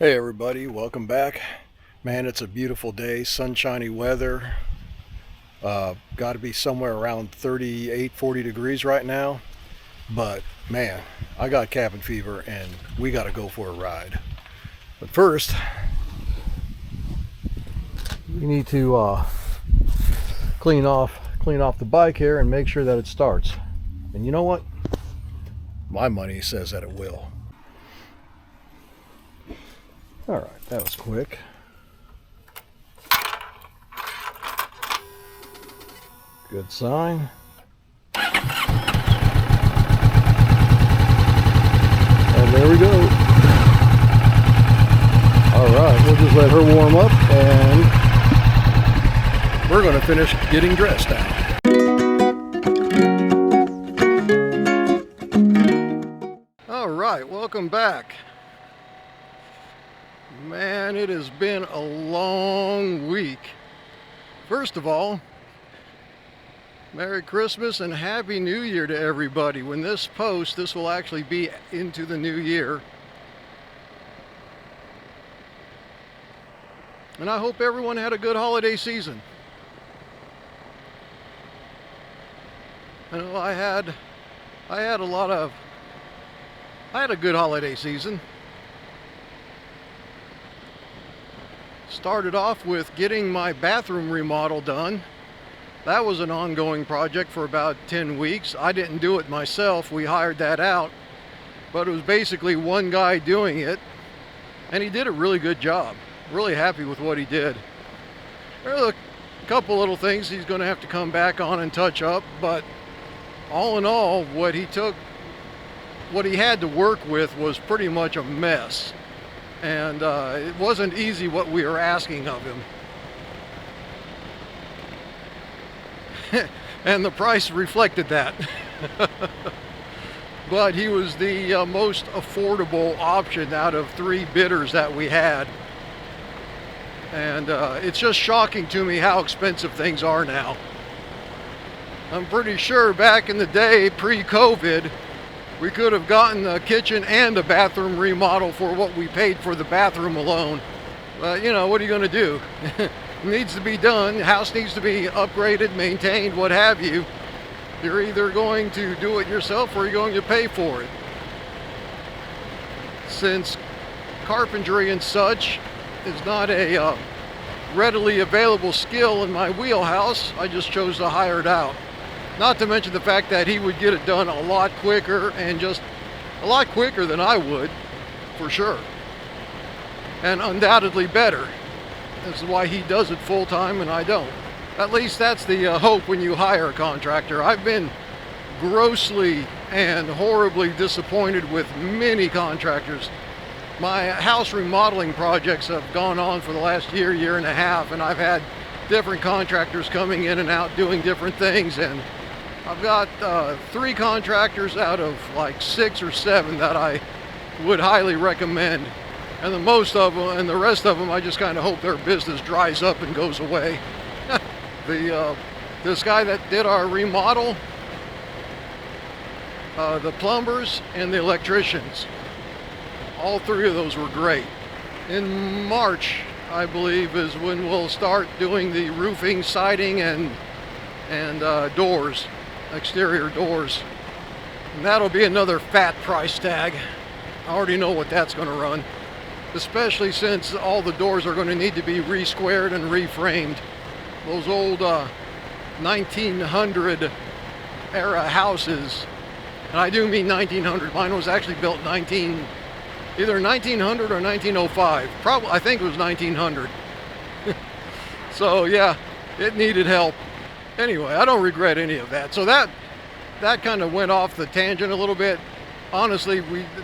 Hey everybody, welcome back. Man, it's a beautiful day, sunshiny weather. Got to be somewhere around 38, 40 degrees right now. But man, I got cabin fever and we got to go for a ride. But first, we need to clean off the bike here and make sure that it starts. And you know what? My money says that it will. All right, that was quick. Good sign. And there we go. All right, we'll just let her warm up and we're going to finish getting dressed now. All right, welcome back. Man, it has been a long week. First of all, Merry Christmas and Happy New Year to everybody. When this posts, this will actually be into the new year. And I hope everyone had a good holiday season. I know I had a good holiday season. Started off with getting my bathroom remodel done. That was an ongoing project for about 10 weeks. I didn't do it myself, we hired that out. But it was basically one guy doing it, and he did a really good job. Really happy with what he did. There are a couple little things he's going to have to come back on and touch up, but all in all, what he had to work with was pretty much a mess. And it wasn't easy what we were asking of him. And the price reflected that. But he was the most affordable option out of 3 bidders that we had. And it's just shocking to me how expensive things are now. I'm pretty sure back in the day, pre-COVID, we could have gotten a kitchen and a bathroom remodel for what we paid for the bathroom alone. But you know, what are you going to do? It needs to be done. The house needs to be upgraded, maintained, what have you. You're either going to do it yourself or you're going to pay for it. Since carpentry and such is not a readily available skill in my wheelhouse, I just chose to hire it out. Not to mention the fact that he would get it done a lot quicker, and just a lot quicker than I would, for sure. And undoubtedly better. This is why he does it full time and I don't. At least that's the hope when you hire a contractor. I've been grossly and horribly disappointed with many contractors. My house remodeling projects have gone on for the last year and a half, and I've had different contractors coming in and out doing different things, and I've got 3 contractors out of like 6 or 7 that I would highly recommend. And the rest of them, I just kind of hope their business dries up and goes away. This guy that did our remodel, the plumbers and the electricians, all 3 of those were great. In March, I believe, is when we'll start doing the roofing, siding, and doors. Exterior doors, and that'll be another fat price tag. I already know what that's going to run, especially since all the doors are going to need to be re-squared and reframed. Those old 1900 era houses, and I do mean 1900. Mine was actually built either 1900 or 1905. Probably, I think it was 1900. So yeah, it needed help. Anyway, I don't regret any of that. So that kind of went off the tangent a little bit. Honestly,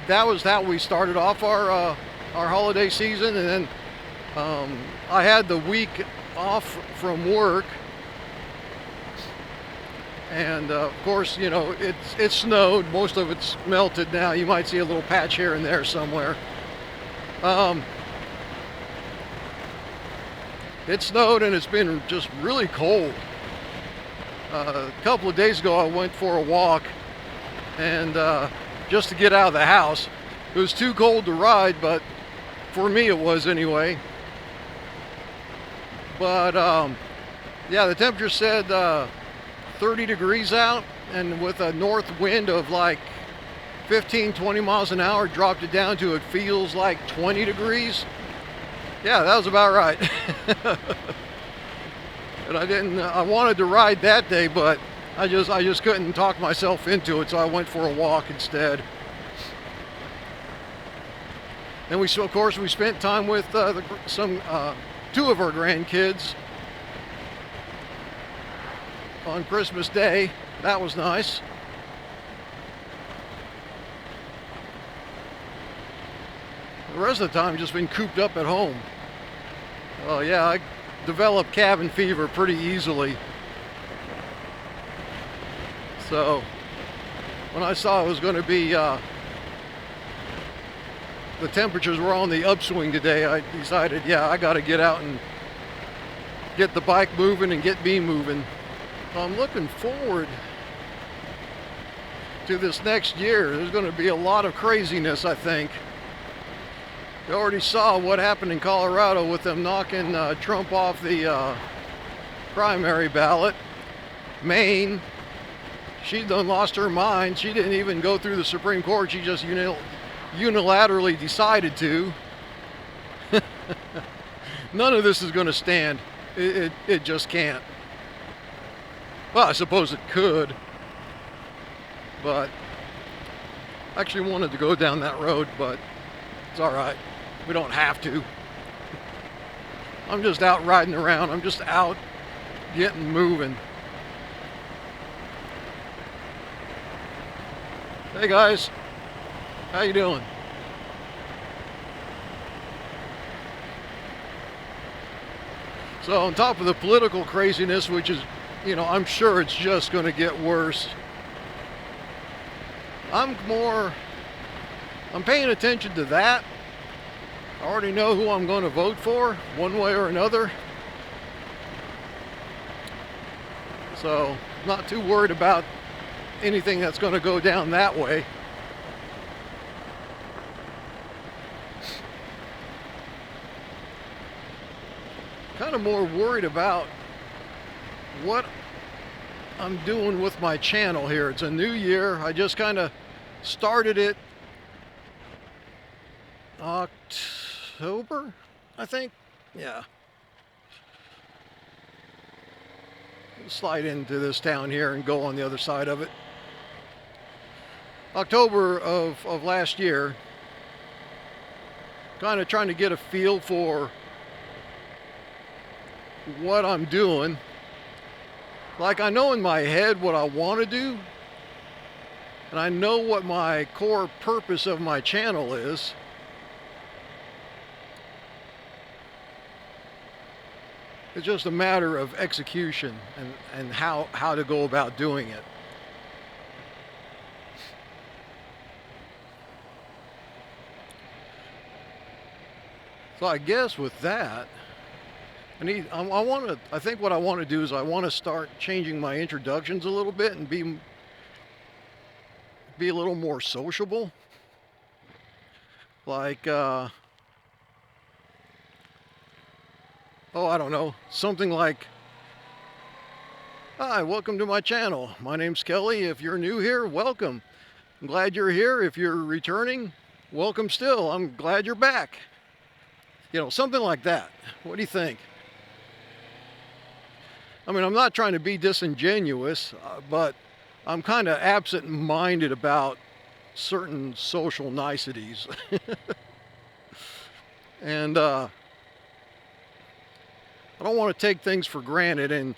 that was how we started off our holiday season, and then I had the week off from work, and of course, you know, it snowed. Most of it's melted now. You might see a little patch here and there somewhere. It snowed and it's been just really cold. A couple of days ago I went for a walk, and just to get out of the house. It was too cold to ride, but For me it was anyway. But yeah, the temperature said 30 degrees out, and with a north wind of like 15-20 miles an hour, dropped it down to it feels like 20 degrees. Yeah, that was about right. And I wanted to ride that day, but I just couldn't talk myself into it, so I went for a walk instead. And of course we spent time with two of our grandkids on Christmas Day. That was nice. The rest of the time just been cooped up at home. Oh yeah, I developed cabin fever pretty easily. So when I saw it was going to be the temperatures were on the upswing today, I decided, yeah, I got to get out and get the bike moving and get me moving. So I'm looking forward to this next year. There's going to be a lot of craziness, I think. You already saw what happened in Colorado with them knocking Trump off the primary ballot. Maine, she done lost her mind. She didn't even go through the Supreme Court. She just unilaterally decided to. None of this is going to stand. It just can't. Well, I suppose it could, but I actually wanted to go down that road, but it's all right. We don't have to. I'm just out riding around. I'm just out getting moving. Hey guys, how you doing? So on top of the political craziness, which is, you know, I'm sure it's just going to get worse, I'm paying attention to that. I already know who I'm going to vote for, one way or another. So, not too worried about anything that's going to go down that way. Kind of more worried about what I'm doing with my channel here. It's a new year. I just kind of started it October, I think. Yeah. Slide into this town here and go on the other side of it. October of last year. Kind of trying to get a feel for what I'm doing. Like, I know in my head what I want to do, and I know what my core purpose of my channel is. It's just a matter of execution and how to go about doing it. So I guess with that, I think what I want to do is I want to start changing my introductions a little bit and be a little more sociable. Like, oh, I don't know, something like, hi, welcome to my channel. My name's Kelly. If you're new here, welcome. I'm glad you're here. If you're returning, welcome still. I'm glad you're back. You know, something like that. What do you think? I mean, I'm not trying to be disingenuous, but I'm kind of absent-minded about certain social niceties. And I don't want to take things for granted. And,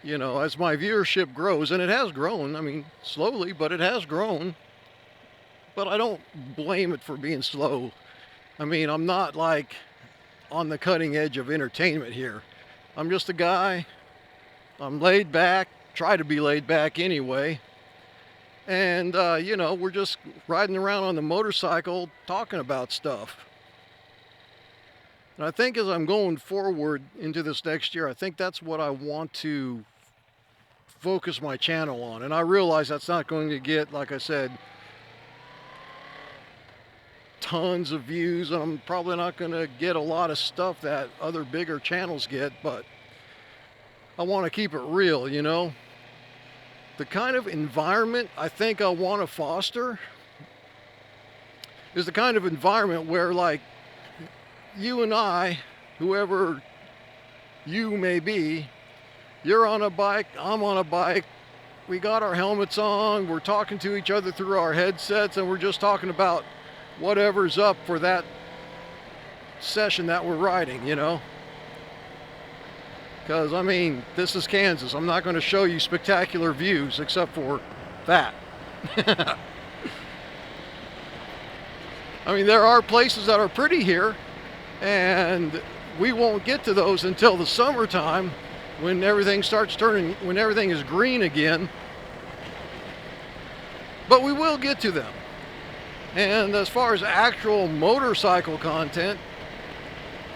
you know, as my viewership grows, and it has grown, I mean, slowly, but it has grown. But I don't blame it for being slow. I mean, I'm not like on the cutting edge of entertainment here. I'm just a guy. I'm laid back, try to be laid back anyway. And, you know, we're just riding around on the motorcycle talking about stuff. And I think as I'm going forward into this next year, I think that's what I want to focus my channel on. And I realize that's not going to get, like I said, tons of views, and I'm probably not going to get a lot of stuff that other bigger channels get, but I want to keep it real, you know. The kind of environment I think I want to foster is the kind of environment where, like, you and I, whoever you may be, you're on a bike, I'm on a bike, we got our helmets on, we're talking to each other through our headsets, and we're just talking about whatever's up for that session that we're riding, you know. Because, I mean, this is Kansas. I'm not going to show you spectacular views except for that. I mean, there are places that are pretty here, and we won't get to those until the summertime, when everything starts turning, when everything is green again. But we will get to them. And as far as actual motorcycle content,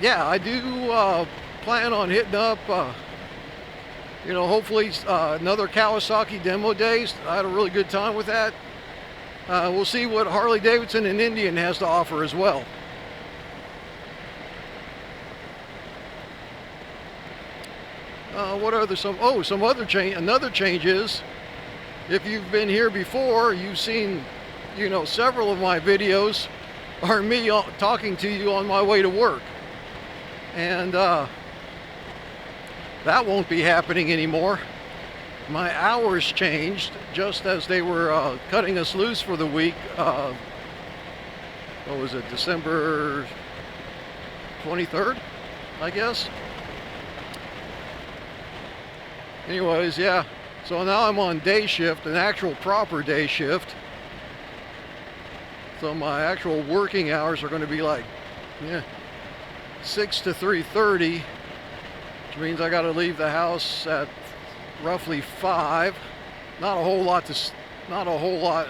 yeah, I do plan on hitting up, you know, hopefully another Kawasaki demo days. I had a really good time with that. We'll see what Harley Davidson and Indian has to offer as well. What are there some other change? Another change is, if you've been here before, you've seen, you know, several of my videos are me talking to you on my way to work, and that won't be happening anymore. My hours changed just as they were cutting us loose for the week. What was it, December 23rd, I guess? Anyways, yeah, so now I'm on day shift, an actual proper day shift. So my actual working hours are going to be like, 6 to 3:30, which means I got to leave the house at roughly 5. Not a whole lot.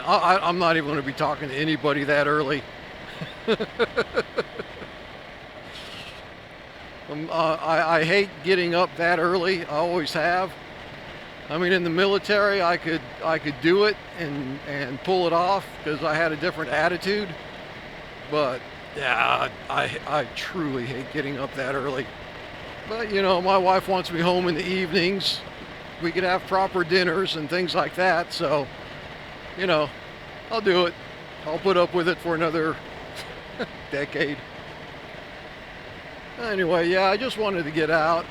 I'm not even going to be talking to anybody that early. I hate getting up that early. I always have. I mean, in the military, I could do it and pull it off because I had a different attitude. But yeah, I truly hate getting up that early. But you know, my wife wants me home in the evenings. We could have proper dinners and things like that. So, you know, I'll do it. I'll put up with it for another decade. Anyway, yeah, I just wanted to get out,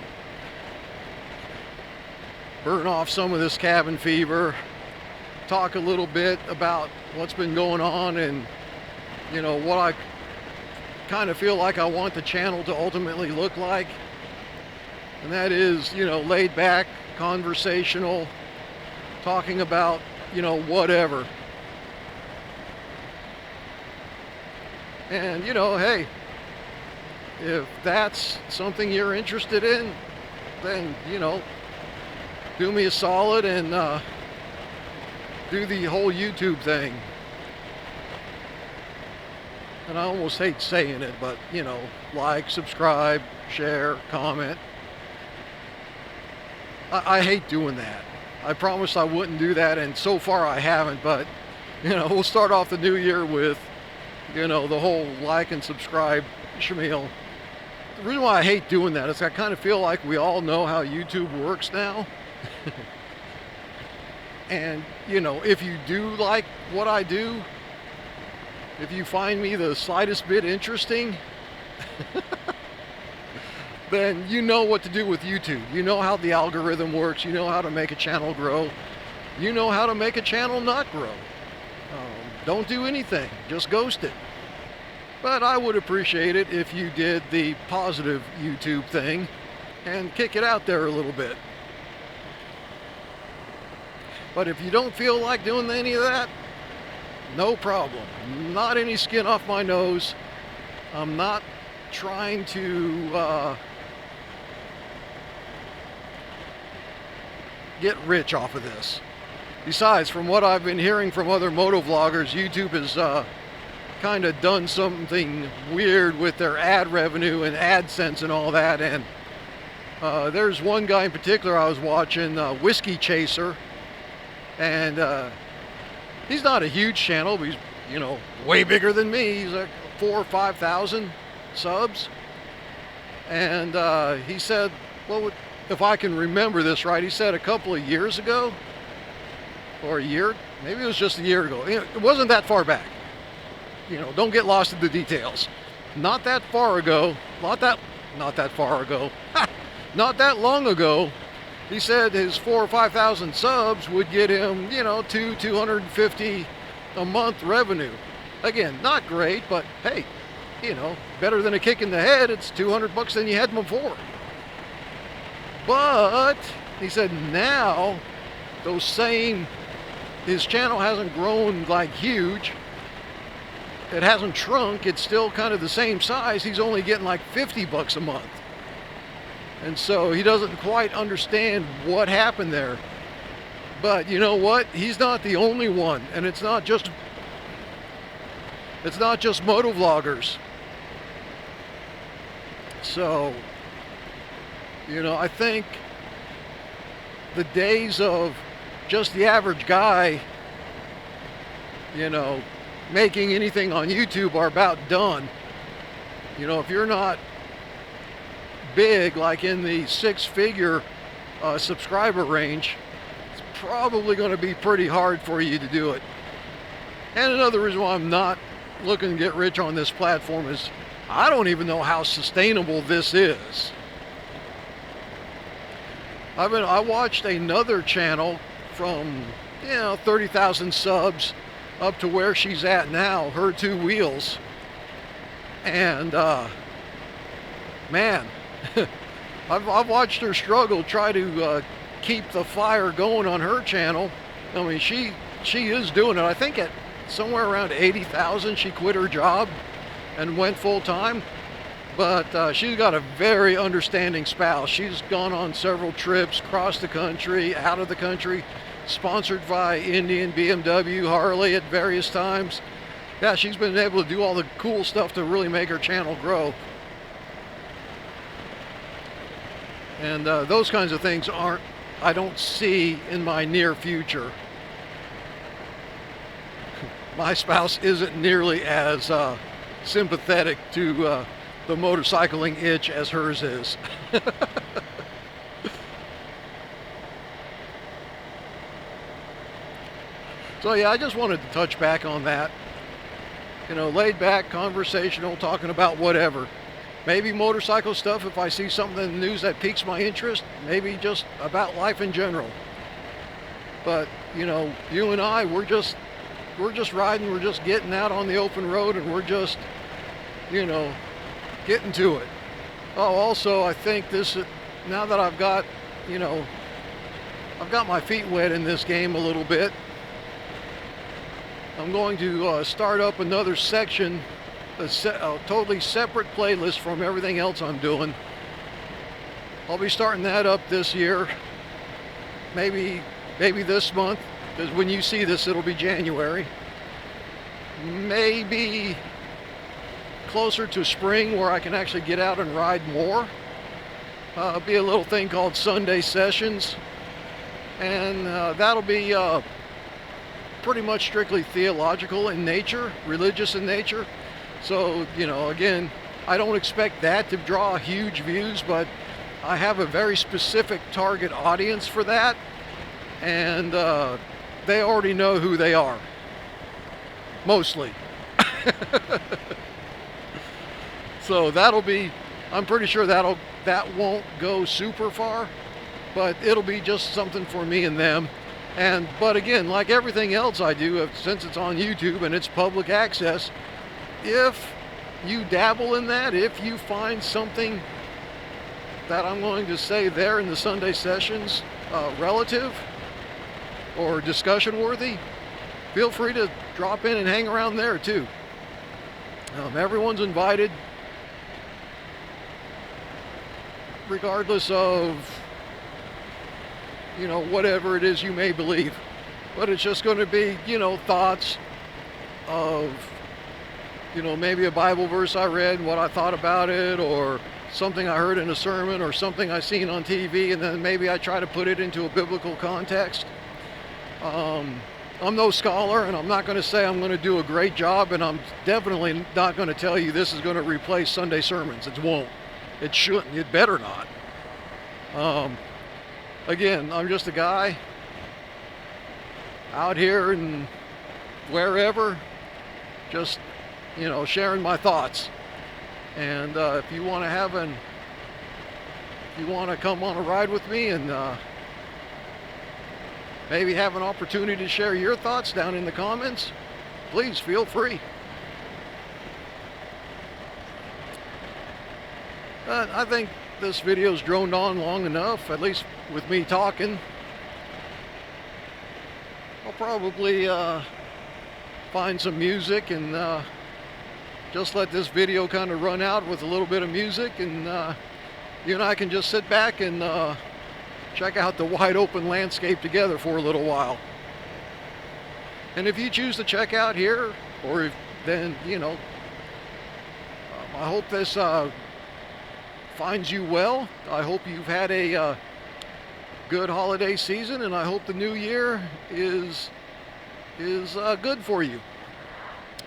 burn off some of this cabin fever, talk a little bit about what's been going on, and, you know, what I kind of feel like I want the channel to ultimately look like. And that is, you know, laid back, conversational, talking about, you know, whatever. And, you know, hey, if that's something you're interested in, then, you know, do me a solid and do the whole YouTube thing. And I almost hate saying it, but, you know, like, subscribe, share, comment. I hate doing that. I promised I wouldn't do that, and so far I haven't, but, you know, we'll start off the new year with, you know, the whole like and subscribe schmeal. The reason why I hate doing that is I kind of feel like we all know how YouTube works now. And, you know, if you do like what I do, if you find me the slightest bit interesting, then you know what to do with YouTube. You know how the algorithm works. You know how to make a channel grow. You know how to make a channel not grow. Don't do anything. Just ghost it. But I would appreciate it if you did the positive YouTube thing and kick it out there a little bit. But if you don't feel like doing any of that, no problem. Not any skin off my nose. I'm not trying to get rich off of this. Besides, from what I've been hearing from other motovloggers, YouTube has kind of done something weird with their ad revenue and AdSense and all that. And there's one guy in particular I was watching, Whiskey Chaser, and he's not a huge channel, but he's, you know, way bigger than me. He's like 4,000 or 5,000 subs. And he said, well, if I can remember this right, he said a couple of years ago, or a year, maybe it was just a year ago. It wasn't that far back. Don't get lost in the details. Not that far ago, not that far ago, not that long ago, he said his 4,000 or 5,000 subs would get him, $250 a month revenue. Again, not great, but hey, better than a kick in the head. It's $200 than you had before. But he said now his channel hasn't grown like huge. It hasn't shrunk. It's still kind of the same size. He's only getting like $50 a month. And so he doesn't quite understand what happened there. But you know what? He's not the only one. And it's not just motovloggers. So, I think the days of just the average guy, making anything on YouTube are about done. If you're not big, like in the 6-figure subscriber range, it's probably going to be pretty hard for you to do it. And another reason why I'm not looking to get rich on this platform is I don't even know how sustainable this is. I watched another channel from 30,000 subs up to where she's at now, her 2 wheels, and man, I've watched her struggle, try to keep the fire going on her channel. I mean, she is doing it. I think at somewhere around 80,000 she quit her job and went full-time. But she's got a very understanding spouse. She's gone on several trips across the country, out of the country, sponsored by Indian, BMW, Harley at various times. Yeah, she's been able to do all the cool stuff to really make her channel grow. And those kinds of things I don't see in my near future. My spouse isn't nearly as sympathetic to the motorcycling itch as hers is. So yeah, I just wanted to touch back on that. Laid back, conversational, talking about whatever. Maybe motorcycle stuff if I see something in the news that piques my interest. Maybe just about life in general. But, you and I, we're just riding, we're just getting out on the open road, and we're just, getting to it. Oh, also, I think now that I've got my feet wet in this game a little bit, I'm going to start up another section, a totally separate playlist from everything else I'm doing. I'll be starting that up this year, maybe this month, because when you see this, it'll be January. Maybe closer to spring where I can actually get out and ride more. Be a little thing called Sunday Sessions, and that'll be pretty much strictly theological in nature, religious in nature. So, again, I don't expect that to draw huge views, but I have a very specific target audience for that, and they already know who they are, mostly. So I'm pretty sure that won't go super far, but it'll be just something for me and them. But again, like everything else I do, since it's on YouTube and it's public access, if you dabble in that, if you find something that I'm going to say there in the Sunday Sessions relative or discussion worthy, feel free to drop in and hang around there too. Everyone's invited, regardless of whatever it is you may believe. But it's just going to be thoughts of maybe a Bible verse I read, what I thought about it, or something I heard in a sermon, or something I seen on TV, and then maybe I try to put it into a biblical context. I'm no scholar, and I'm not going to say I'm going to do a great job, and I'm definitely not going to tell you this is going to replace Sunday sermons. It won't. It shouldn't. It better not. Again, I'm just a guy out here and wherever, just, sharing my thoughts. And if you want to come on a ride with me and maybe have an opportunity to share your thoughts down in the comments, please feel free. I think this video's droned on long enough, at least with me talking. I'll probably find some music and just let this video kind of run out with a little bit of music, and you and I can just sit back and check out the wide open landscape together for a little while. And if you choose to check out here, or then I hope this finds you well. I hope you've had a good holiday season, and I hope the new year is good for you.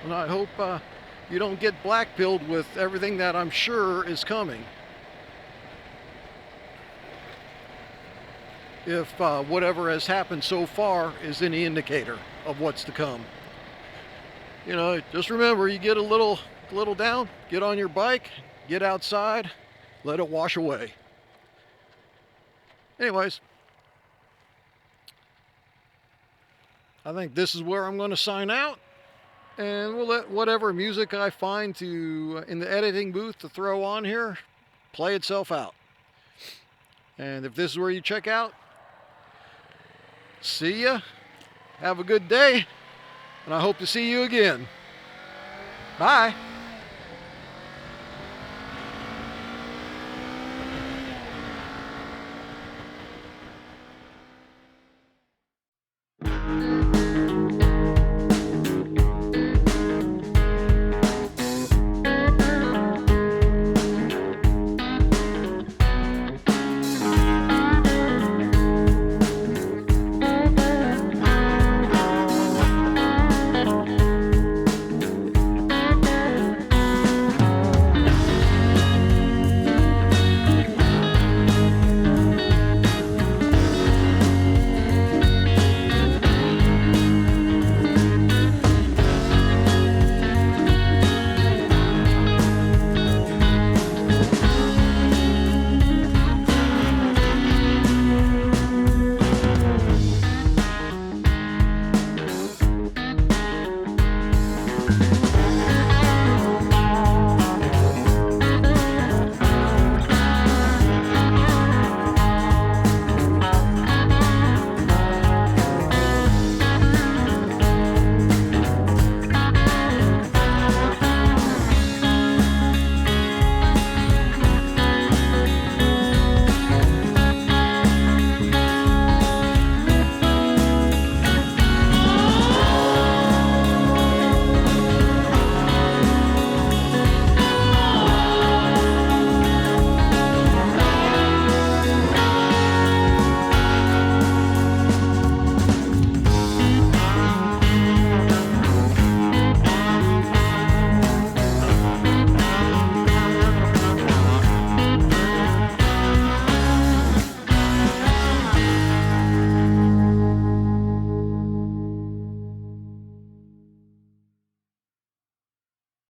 And I hope you don't get black-pilled with everything that I'm sure is coming. If whatever has happened so far is any indicator of what's to come. Just remember, you get a little down, get on your bike, get outside, let it wash away. Anyways, I think this is where I'm going to sign out, and we'll let whatever music I find in the editing booth to throw on here play itself out. And if this is where you check out, see ya, have a good day, and I hope to see you again. Bye.